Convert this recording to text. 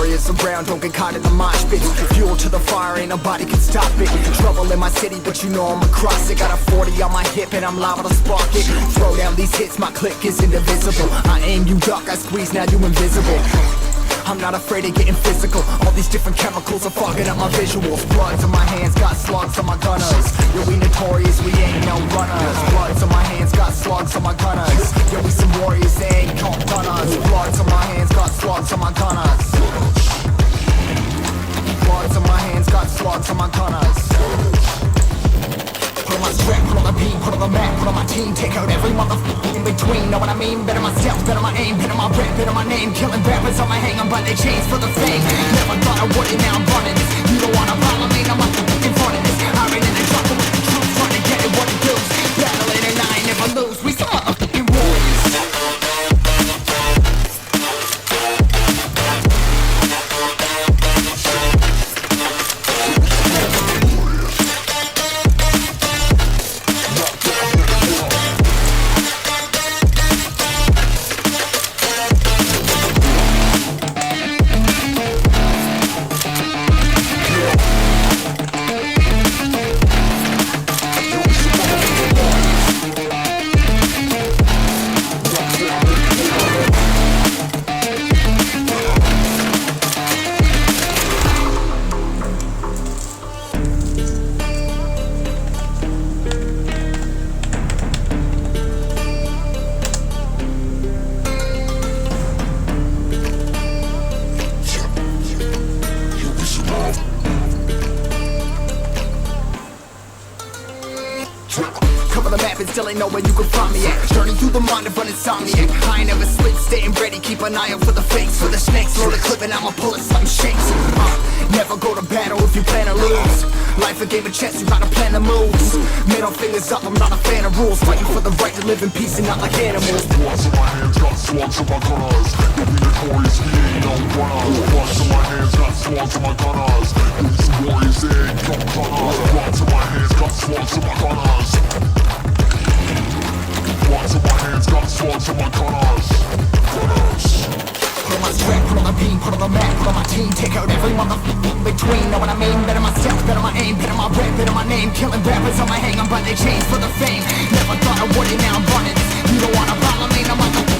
warriors around, don't get caught in the mosh pit. Fuel to the fire, ain't nobody can stop it. Trouble in my city, but you know I'm across it. Got a 40 on my hip and I'm liable to spark it. Throw down these hits, my click is indivisible. I aim, you duck, I squeeze, now you invisible. I'm not afraid of getting physical. All these different chemicals are fogging up my visuals. Bloods on my hands, got slugs on my gunners. Yo, we notorious, we ain't no runners. Bloods on my hands, got slugs on my gunners. Yo, we some warriors, they ain't no gunners. Bloods on my hands, got slugs on my gunners. Bloods on my hands, got slugs on my gunners. Put on my strap, put on the beat, put on the map, put on my team. Take out every motherfucker in between. Know what I mean? Better myself, better my aim, better my rap, better my name. Killing rappers on my hang, I'm by their chains for the fame. Never thought I would it, now I'm running this. You don't wanna follow me, I'm up in front of this. I ran in the trouble with the truth, trying to get it what it does. Battling and I ain't never lose, we some motherfucking warriors. Cover the map and still ain't know where you can find me at. Journey through the mind of an insomniac. I ain't never sleep, staying ready, keep an eye out for the fakes. For the snakes, load a clip and I'ma pull it, something shakes. Never go to battle if you plan to lose. Life a game of chess, you gotta plan the moves. Middle fingers up, I'm not a fan of rules. Fighting for the right to live in peace and not like animals. Bloods in my hands, got slugs in my gunners. You'll be notorious, we ain't no runners. Bloods in my hands, got slugs in my gunners. You'll be some warriors, they ain't no gunners. Bloods in my hands, got slugs in my gunners. Bloods in my hands, got slugs in my gunners. Put on my strap, put on the beam, put on the map, put on my team. Take out every motherfucker in between. Know what I mean? Better myself, better my aim, better my rap, better my name. Killing rappers on my hang, I'm by their chains for the fame. Never thought I would it, now I'm running this. You don't wanna follow me, no motherfucker.